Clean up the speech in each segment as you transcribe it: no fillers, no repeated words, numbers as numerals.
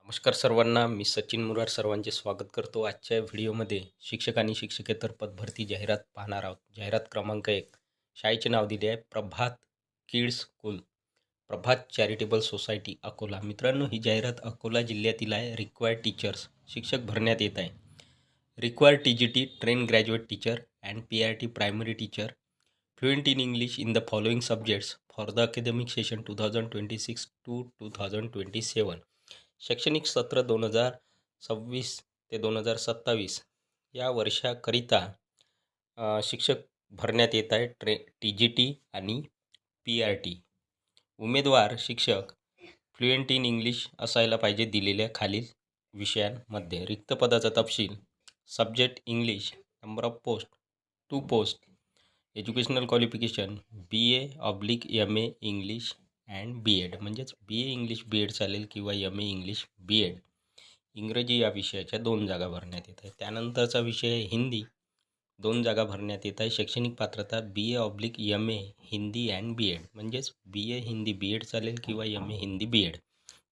नमस्कार सर्वांना, मी सचिन मुरार सर्वांचे स्वागत करतो. आजच्या व्हिडिओमध्ये शिक्षक आणि शिक्षकेतर पदभरती जाहिरात पाहणार आहोत. जाहिरात क्रमांक 1. शाळेचे नाव दिले आहे प्रभात किड्स स्कूल, प्रभात चॅरिटेबल सोसायटी, अकोला. मित्रांनो, ही जाहिरात अकोला जिल्ह्यातील आहे. रिक्वायर्ड टीचर्स, शिक्षक भरण्यात येत आहे. Required TGT, train graduate teacher and PRT primary teacher, fluent in English in the following subjects for the academic session 2026 to 2027. शैक्षणिक सत्र 2026 ते 2027 या वर्षाकरिता शिक्षक भरण्यात येत आहे. TGT आणि PRT. उमेदवार शिक्षक फ्लुएंट इन इंग्लिश असायला पाहिजे दिलेल्या खालील विषयांमध्ये. रिक्त पदाचा तपशील. Subject English. Number of post 2 post. Educational qualification BA/MA English and BEd, म्हणजेच BA इंग्लिश BEd चालेल किंवा MA इंग्लिश BEd. इंग्रजी या विषयाच्या 2 जागा भरण्यात येत आहे. त्यानंतरचा विषय आहे हिंदी. 2 जागा भरण्यात येत आहे. शैक्षणिक पात्रता BA/MA हिंदी अँड BEd, म्हणजेच BA हिंदी BEd चालेल किंवा MA हिंदी BEd.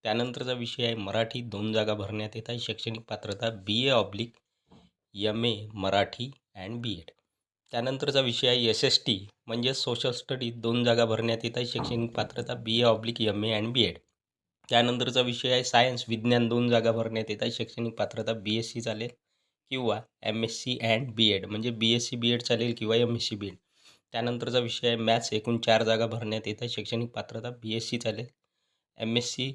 त्यानंतरचा विषय आहे मराठी. 2 जागा भरण्यात येत आहे. शैक्षणिक पात्रता BA/MA मराठी अँड BEd. त्यानंतरचा विषय आहे SST, म्हणजे सोशल स्टडी. 2 जागा भरण्यात येत आहे. शैक्षणिक पात्रता BA/MA अँड BEd. त्यानंतरचा विषय आहे सायन्स विज्ञान. 2 जागा भरण्यात येत आहे. शैक्षणिक पात्रता BSc चालेल किंवा MSc अँड BEd, म्हणजे BSc BEd चालेल किंवा MSc BEd. त्यानंतरचा विषय आहे मॅथ्स. एकूण 4 जागा भरण्यात येत आहे. शैक्षणिक पात्रता BSc चालेल, MSc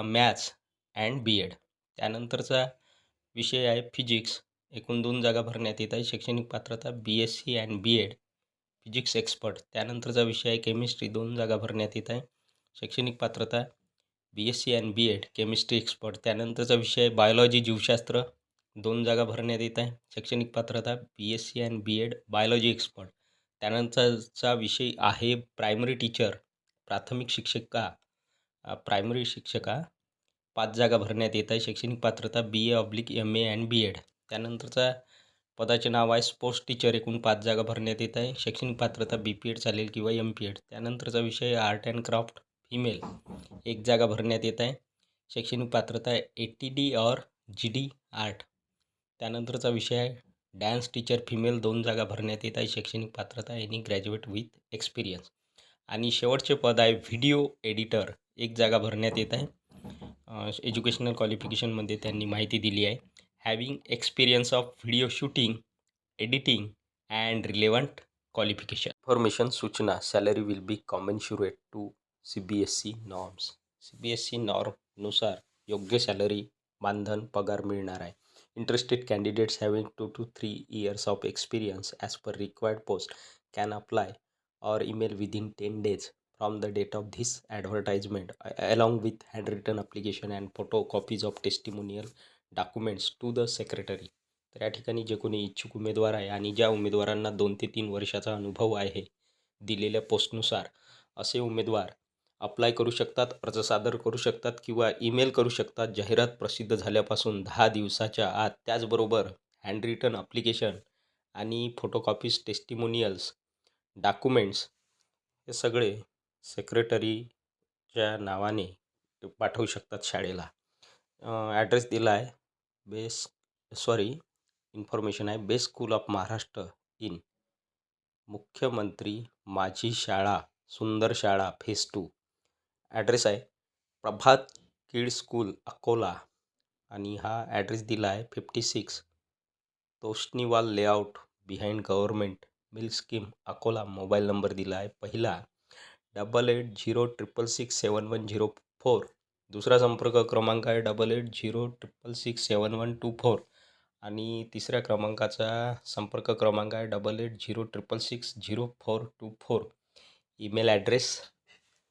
मॅथ्स अँड BEd. त्यानंतरचा विषय आहे फिजिक्स. एकूण 2 जागा भरण्यात येत आहे. शैक्षणिक पात्रता BSc and BEd physics expert. त्यानंतरचा विषय आहे केमिस्ट्री. 2 जागा भरण्यात येत आहे. शैक्षणिक पात्रता BSc and BEd chemistry expert. त्यानंतरचा विषय आहे बायोलॉजी जीवशास्त्र. 2 जागा भरण्यात येत आहे. शैक्षणिक पात्रता BSc and BEd biology expert. त्यानंतरचा विषय आहे प्रायमरी टीचर प्राथमिक शिक्षिका प्रायमरी शिक्षिका. 5 जागा भरण्यात येत आहे. शैक्षणिक पात्रता BA/MA अँड BEd. त्यानंतरचा पदाचे नाव आहे स्पोर्ट्स टीचर. एकूण 5 जागा भरण्यात येत आहे. शैक्षणिक पात्रता BPEd चालेल किंवा MPEd. त्यानंतरचा विषय आहे आर्ट अँड क्राफ्ट फिमेल. 1 जागा भरण्यात येत आहे. शैक्षणिक पात्रता ATD और GD आर्ट. त्यानंतरचा विषय आहे डान्स टीचर फिमेल. 2 जागा भरण्यात येत आहे. शैक्षणिक पात्रता एनी ग्रॅज्युएट विथ एक्सपिरियन्स. आणि शेवटचे पद आहे व्हिडिओ एडिटर. 1 जागा भरण्यात येत आहे. एज्युकेशनल क्वालिफिकेशनमध्ये त्यांनी माहिती दिली आहे having experience of video shooting, editing and relevant qualification. Information सूचना. Salary will be commensurate to CBSE norms. CBSE नॉर्मनुसार योग्य सॅलरी मानधन पगार मिळणार आहे. Interested candidates having 2 to 3 years of experience as per required post can apply or email within 10 days from the date of this advertisement along with handwritten application and photocopies of testimonial documents to the secretary. तर या ठिकाणी जे कोणी इच्छुक उमेदवार आहे आणि ज्या उमेदवारांना 2 ते 3 वर्षाचा अनुभव आहे दिलेल्या पोस्टनुसार, असे उमेदवार अप्लाय करू शकतात, अर्ज सादर करू शकतात किंवा ईमेल करू शकतात. जाहिरात प्रसिद्ध झाल्यापासून 10 दिवसाच्या आत. त्याचबरोबर हँडरिटन ॲप्लिकेशन आणि फोटोकॉपीज टेस्टिमोनियल्स डॉक्युमेंट्स हे सगळे सेक्रेटरीच्या नावाने पाठवू शकतात शाळेला. ॲड्रेस दिला आहे इन्फॉर्मेशन आहे best school of Maharashtra in मुख्यमंत्री माझी शाळा सुंदर शाळा फेज 2. ॲड्रेस आहे प्रभात किड्स स्कूल अकोला आणि हा ॲड्रेस दिला आहे 56 Toshniwal layout behind government milk scheme Akola. Mobile number दिला आहे पहिला 8806667104. दुसरा संपर्क क्रमांक आहे 8806667124 आणि तिसऱ्या क्रमांकाचा संपर्क क्रमांक आहे 8806660424. ईमेल ॲड्रेस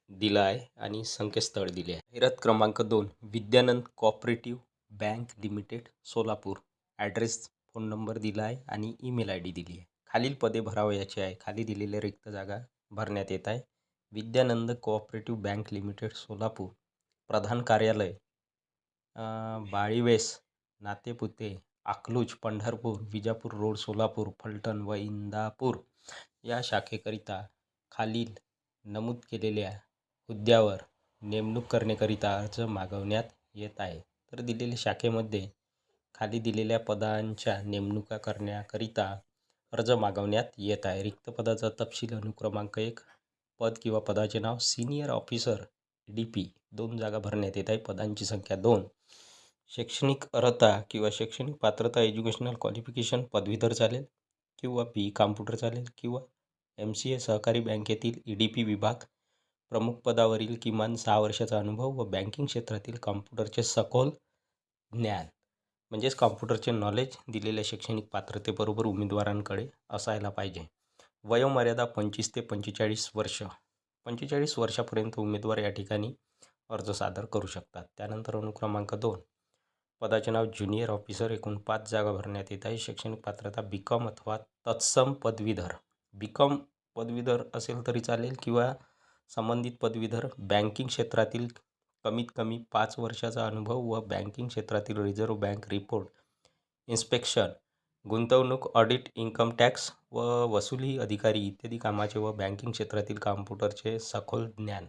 दिला आहे आणि संकेतस्थळ दिले आहे. जाहिरात क्रमांक 2. Vidyanand cooperative bank limited Solapur. Address phone number दिला आहे आणि ईमेल ID दिली आहे. खालील पदे भरावयाची आहे. खाली दिलेल्या रिक्त जागा भरण्यात येत आहे. Vidyanand cooperative bank limited Solapur. प्रधान कार्यालय बाळीवेस नातेपुते अकलूज पंढरपूर विजापूर रोड सोलापूर फलटण व इंदापूर या शाखेकरिता खालील नमूद केलेल्या हुद्द्यावर नेमणूक करण्याकरिता अर्ज मागवण्यात येत आहे. तर दिलेल्या शाखेमध्ये खाली दिलेल्या पदांच्या नेमणुका करण्याकरिता अर्ज मागवण्यात येत आहे. रिक्त पदाचा तपशील अनुक्रमांक 1 पद किंवा पदाचे नाव सिनियर ऑफिसर DP 2 जागा भरण्यात येत आहे. पदांची संख्या 2. शैक्षणिक अर्हता किंवा शैक्षणिक पात्रता एज्युकेशनल क्वालिफिकेशन पदवीधर चालेल किंवा BE कॉम्प्युटर चालेल किंवा MCA सहकारी बँकेतील EDP विभाग प्रमुख पदावरील किमान 6 वर्षाचा अनुभव व बँकिंग क्षेत्रातील कॉम्प्युटरचे सखोल ज्ञान म्हणजेच कॉम्प्युटरचे नॉलेज दिलेल्या शैक्षणिक पात्रतेबरोबर उमेदवारांकडे असायला पाहिजे. वयोमर्यादा 25 ते 45 वर्ष. 45 वर्षापर्यंत उमेदवार या ठिकाणी अर्ज सादर करू शकतात. त्यानंतर अनुक्रमांक 2 पदाचे नाव ज्युनियर ऑफिसर. एकूण 5 जागा भरण्यात येत आहे. शैक्षणिक पात्रता BCom अथवा तत्सम पदवीधर. BCom पदवीधर असेल तरी चालेल किंवा संबंधित पदवीधर बँकिंग क्षेत्रातील कमीत कमी 5 वर्षाचा अनुभव व बँकिंग क्षेत्रातील रिझर्व्ह बँक रिपोर्ट इन्स्पेक्शन, गुंतवणूक ऑडिट, इन्कम टॅक्स व वसुली अधिकारी इत्यादी कामाचे व बँकिंग क्षेत्रातील कॉम्प्युटरचे सखोल ज्ञान.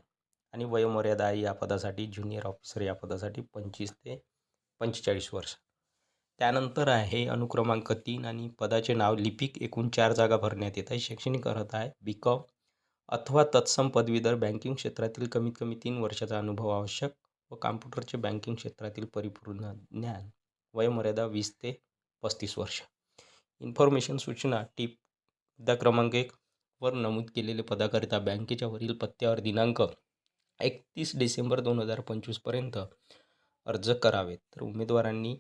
आणि वयोमर्यादा आहे या पदासाठी ज्युनियर ऑफिसर या पदासाठी 25 ते 45 वर्ष. त्यानंतर आहे अनुक्रमांक 3 आणि पदाचे नाव लिपिक. एकूण 4 जागा भरण्यात येत आहे. शैक्षणिक अर्हता आहे BCom अथवा तत्सम पदवीधर. बँकिंग क्षेत्रातील कमीत कमी 3 वर्षाचा अनुभव आवश्यक व कॉम्प्युटरचे बँकिंग क्षेत्रातील परिपूर्ण ज्ञान. वयोमर्यादा 20 ते 35 वर्ष. इन्फॉर्मेशन सूचना टिप. मुद्दा क्रमांक 1 वर नमूद केलेले पदाकरिता बँकेच्या वरील पत्त्यावर दिनांक 31 डिसेंबर 2025 पर्यंत अर्ज करावेत. तर उमेदवारांनी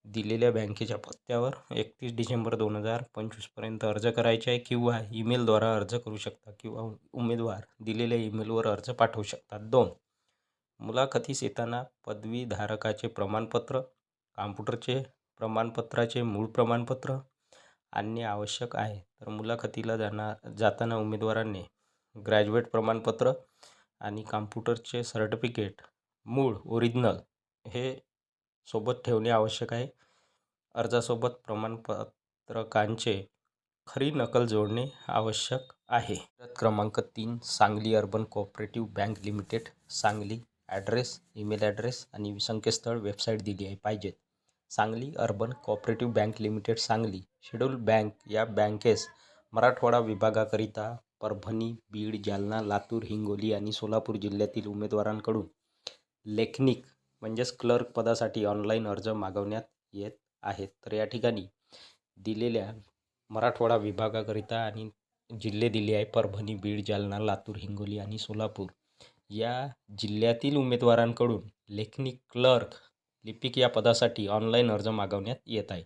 दिलेल्या बँकेच्या पत्त्यावर 31 डिसेंबर 2025 पर्यंत अर्ज करायचे आहे किंवा ईमेलद्वारा अर्ज करू शकता किंवा उमेदवार दिलेल्या ईमेलवर अर्ज पाठवू शकतात. 2 मुलाखतीस येताना पदवीधारकाचे प्रमाणपत्र, कॉम्प्युटरचे प्रमाणपत्राचे मूळ प्रमाणपत्र आणणे आवश्यक आहे. तर मुलाखतीला जाताना उमेदवारांनी ग्रॅज्युएट प्रमाणपत्र आणि कॉम्प्युटरचे सर्टिफिकेट मूळ ओरिजिनल हे सोबत ठेवणे आवश्यक आहे. अर्जासोबत प्रमाणपत्रकांचे खरी नकल जोडणे आवश्यक आहे. क्रमांक 3 Sangli urban cooperative bank limited Sangli. Address, email address आणि संकेतस्थळ वेबसाईट दिली आहे पाहिजेत. Sangli urban cooperative bank limited Sangli. Schedule bank या बँकेस मराठवाडा विभागाकरिता परभणी, बीड, जालना, लातूर, हिंगोली आणि सोलापूर जिल्ह्यातील उमेदवारांकडून लेखनिक म्हणजेच क्लर्क पदासाठी ऑनलाईन अर्ज मागवण्यात येत आहेत. तर या ठिकाणी दिलेल्या मराठवाडा विभागाकरिता आणि जिल्हे दिले आहे परभणी, बीड, जालना, लातूर, हिंगोली आणि सोलापूर या जिल्ह्यातील उमेदवारांकडून लेखनिक क्लर्क लिपिक या पदासाठी ऑनलाईन अर्ज मागवण्यात येत आहे.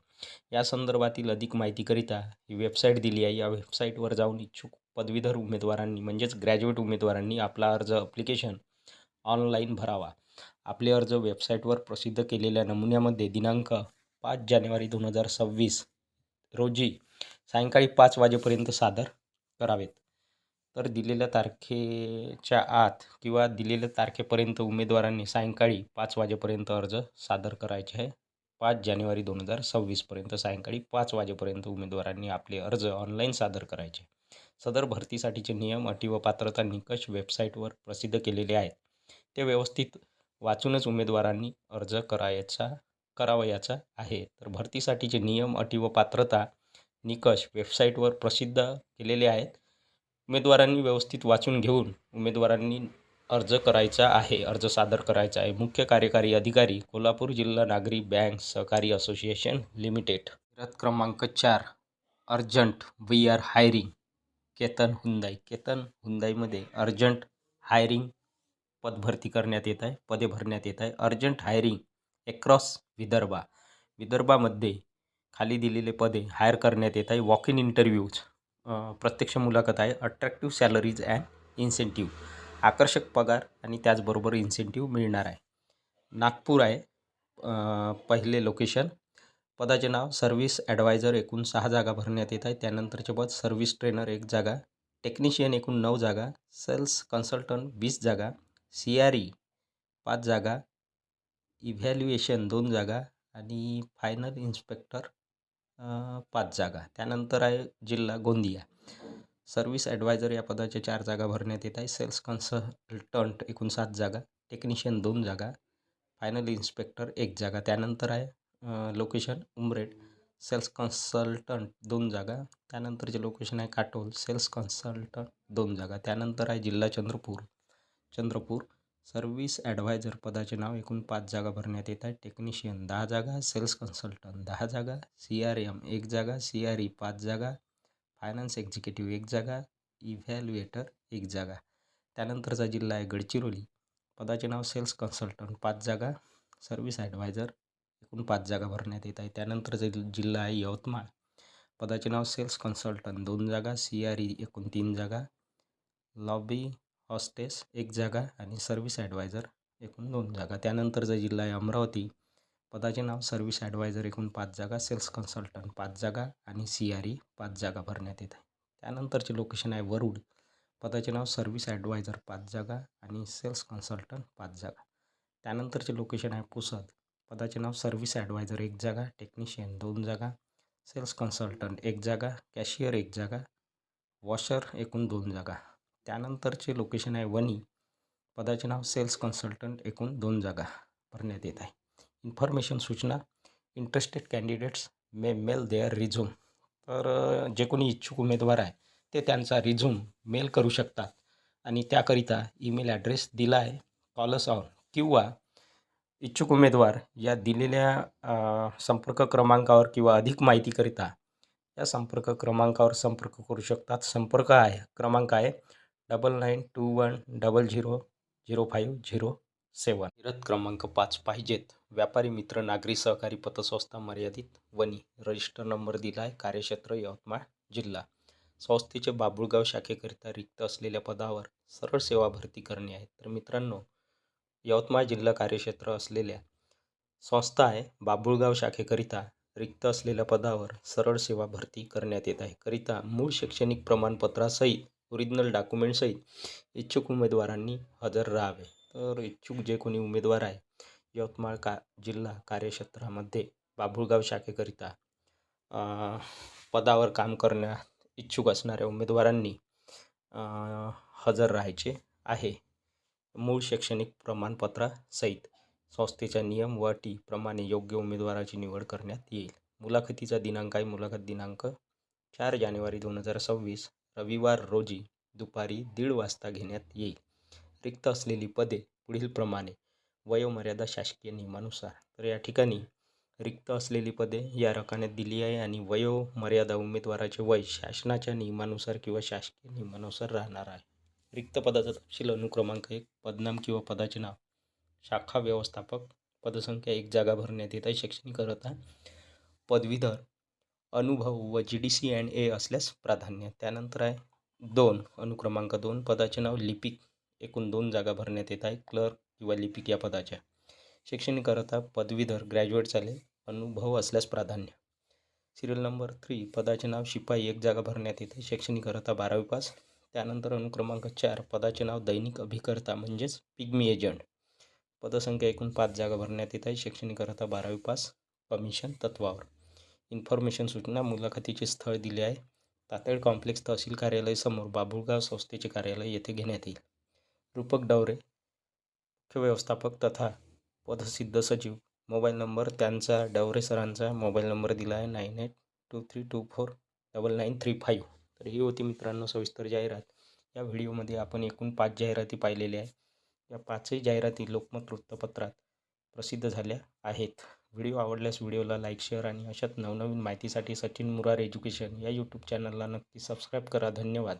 या संदर्भातील अधिक माहितीकरिता ही वेबसाईट दिली आहे. या वेबसाईटवर जाऊन इच्छुक पदवीधर उमेदवारांनी म्हणजेच ग्रॅज्युएट उमेदवारांनी आपला अर्ज ॲप्लिकेशन ऑनलाईन भरावा. आपले अर्ज वेबसाईटवर प्रसिद्ध केलेल्या नमुन्यामध्ये दिनांक 5 जानेवारी 2026 रोजी सायंकाळी 5 वाजेपर्यंत सादर करावेत. तर दिलेल्या तारखेच्या आत किंवा दिलेल्या तारखेपर्यंत उमेदवारांनी सायंकाळी 5 वाजेपर्यंत अर्ज सादर करायचे आहे. 5 जानेवारी 2026 पर्यंत सायंकाळी 5 वाजेपर्यंत उमेदवारांनी आपले अर्ज ऑनलाईन सादर करायचे. सदर भरतीसाठीचे नियम, अटी व पात्रता निकष वेबसाईटवर प्रसिद्ध केलेले आहेत. ते व्यवस्थित वाचूनच उमेदवारांनी अर्ज करावयाचा आहे. तर भरतीसाठीचे नियम, अटी व पात्रता निकष वेबसाईटवर प्रसिद्ध केलेले आहेत. उमेदवारांनी व्यवस्थित वाचून घेऊन उमेदवारांनी अर्ज करायचा आहे, अर्ज सादर करायचा आहे. मुख्य कार्यकारी अधिकारी कोल्हापूर जिल्हा नागरी बँक सहकारी असोसिएशन लिमिटेड. क्रमांक 4 urgent we are hiring Ketan Hyundai. Ketan हुंदाईमध्ये अर्जंट हायरिंग पदभरती करण्यात येत आहे, पदे भरण्यात येत आहे. अर्जंट हायरिंग अक्रॉस विदर्भामध्ये खाली दिलेले पदे हायर करण्यात येत आहे. वॉक इन इंटरव्ह्यूज प्रत्यक्ष मुलाखत आहे. अट्रॅक्टिव्ह सॅलरीज अँड इन्सेंटिव्ह आकर्षक पगार आणि त्याचबरोबर इन्सेंटिव्ह मिळणार आहे. नागपूर आहे पहिले लोकेशन. पदाचे नाव सर्व्हिस ॲडवायझर. एकूण 6 जागा भरण्यात येत आहे. त्यानंतरचे पद सर्व्हिस ट्रेनर 1 जागा, टेक्निशियन एकूण 9 जागा, सेल्स कन्सल्टंट 20 जागा, CRE 5 जागा, इव्हॅल्युएशन 2 जागा आणि फायनल इन्स्पेक्टर 5 जागा. त्यानंतर आहे जिल्हा गोंदिया. सर्व्हिस ॲडवायझर या पदाच्या 4 जागा भरण्यात येत आहे. सेल्स कन्सल्टंट एकूण 7 जागा, टेक्निशियन 2 जागा, फायनल इन्स्पेक्टर एक जागा. त्यानंतर आहे लोकेशन उमरेड सेल्स कन्सल्टंट 2 जागा. त्यानंतरचे लोकेशन आहे काटोल सेल्स कन्सल्टंट 2 जागा. त्यानंतर आहे जिल्हा चंद्रपूर सर्व्हिस ॲडवायझर पदाचे नाव. एकूण 5 जागा भरण्यात येत आहेत. टेक्निशियन 10 जागा, सेल्स कन्सल्टंट 10 जागा, CRM 1 जागा, CRE 5 जागा, फायनान्स एक्झिक्युटिव्ह 1 जागा, इव्हॅल्युएटर 1 जागा. त्यानंतरचा जिल्हा आहे गडचिरोली पदाचे नाव सेल्स कन्सल्टंट 5 जागा, सर्व्हिस ॲडवायझर एकूण 5 जागा भरण्यात येत आहे. त्यानंतरचा जिल्हा आहे यवतमाळ पदाचे नाव सेल्स कन्सल्टंट 2 जागा, CRE एकूण 3 जागा, लॉबी हॉस्टेस 1 जागा आणि सर्व्हिस ॲडवायझर एकूण 2 जागा. त्यानंतरचा जिल्हा आहे अमरावती पदाचे नाव सर्व्हिस ॲडवायझर एकूण 5 जागा, सेल्स कन्सल्टंट 5 जागा आणि CRE 5 जागा भरण्यात येत आहे. त्यानंतरचे लोकेशन आहे वरुड पदाचे नाव सर्व्हिस ॲडवायझर 5 जागा आणि सेल्स कन्सल्टंट 5 जागा. त्यानंतरचे लोकेशन आहे पुसद पदाचे नाव सर्व्हिस ॲडवायझर 1 जागा, टेक्निशियन 2 जागा, सेल्स कन्सल्टंट 1 जागा, कॅशियर 1 जागा, वॉशर एकूण 2 जागा. त्यानंतरचे लोकेशन आहे वणी पदाचे नाव सेल्स कन्सल्टंट एकूण 2 जागा भरण्यात येत आहे. इन्फॉर्मेशन सूचना interested candidates may mail their resume. तर जे कोणी इच्छुक उमेदवार आहे ते त्यांचा रिझ्यूम मेल करू शकतात आणि त्याकरिता ईमेल ॲड्रेस दिला आहे कॉलस ऑन किंवा इच्छुक उमेदवार या दिलेल्या संपर्क क्रमांकावर किंवा अधिक माहितीकरिता या संपर्क क्रमांकावर संपर्क करू शकतात. क्रमांक आहे 9921000507. निरत क्रमांक 5 पाहिजेत. व्यापारी मित्र नागरी सहकारी पतसंस्था मर्यादित वणी. रजिस्टर नंबर दिला आहे. कार्यक्षेत्र यवतमाळ जिल्हा. संस्थेचे बाभुळगाव शाखेकरिता रिक्त असलेल्या पदावर सरळ सेवा भरती करणे आहे. तर मित्रांनो, यवतमाळ जिल्हा कार्यक्षेत्र असलेल्या संस्था आहे बाभुळगाव शाखेकरिता रिक्त असलेल्या पदावर सरळ सेवा भरती करण्यात येत आहे. करिता मूळ शैक्षणिक प्रमाणपत्रासहित ओरिजिनल डॉक्युमेंटसहित इच्छुक उमेदवारांनी हजर राहावे. तर इच्छुक जे कोणी उमेदवार आहे यवतमाळ जिल्हा कार्यक्षेत्रामध्ये बाभुळगाव शाखेकरिता पदावर काम करण्यास इच्छुक असणाऱ्या उमेदवारांनी हजर राहायचे आहे. मूळ शैक्षणिक प्रमाणपत्रासहित संस्थेच्या नियम व अटीप्रमाणे योग्य उमेदवाराची निवड करण्यात येईल. मुलाखतीचा दिनांक आहे. मुलाखत दिनांक 4 जानेवारी 2026 रविवार रोजी दुपारी 1:30 वाजता घेण्यात येईल. रिक्त असलेली पदे पुढीलप्रमाणे. वयोमर्यादा शासकीय नियमानुसार. तर या ठिकाणी रिक्त असलेली पदे या रकान्यात दिली आहे आणि वयोमर्यादा उमेदवाराचे वय शासनाच्या नियमानुसार किंवा शासकीय नियमानुसार राहणार आहे. रिक्त पदाचा तपशील अनुक्रमांक 1 पदनाम किंवा पदाचे नाव शाखा व्यवस्थापक पदसंख्या 1 जागा भरण्यात येत आहे. शैक्षणिक अर्हता पदवीधर अनुभव व GDC&A असल्यास प्राधान्य. त्यानंतर आहे 2 अनुक्रमांक 2 पदाचे नाव लिपिक एकूण 2 जागा भरण्यात येत आहे. क्लर्क किंवा लिपिक या पदाच्या. शैक्षणिक अर्हता पदवीधर ग्रॅज्युएट चालेल. अनुभव असल्यास प्राधान्य. सिरियल नंबर 3 पदाचे नाव शिपाई 1 जागा भरण्यात येते. शैक्षणिक अर्हता 12वी पास. त्यानंतर अनुक्रमांक 4 पदाचे नाव दैनिक अभिकर्ता म्हणजेच पिग्मी एजंट पदसंख्या एकूण 5 जागा भरण्यात येत आहे. शैक्षणिक अर्हता 12वी पास. कमिशन तत्वावर. इन्फॉर्मेशन सूचना मुलाखतीचे स्थळ दिले आहे. तातेड कॉम्प्लेक्स तहसील कार्यालय समोर बाभुळगाव संस्थेचे कार्यालय येथे घेण्यात येईल. रूपक डवरे मुख्य व्यवस्थापक तथा पदसिद्ध सचिव. मोबाईल नंबर त्यांचा डवरे सरांचा मोबाईल नंबर दिला आहे 9823249935. तर ही होती मित्रांनो सविस्तर जाहिरात. या व्हिडिओमध्ये आपण एकूण 5 जाहिराती पाहिलेल्या आहेत. या 5ही जाहिराती लोकमत वृत्तपत्रात प्रसिद्ध झाल्या आहेत. व्हिडिओ आवडल्यास व्हिडिओला लाईक, शेअर आणि अशाच नवनवीन माहितीसाठी सचिन मुरार एज्युकेशन या यूट्यूब चॅनलला नक्की सबस्क्राईब करा. धन्यवाद.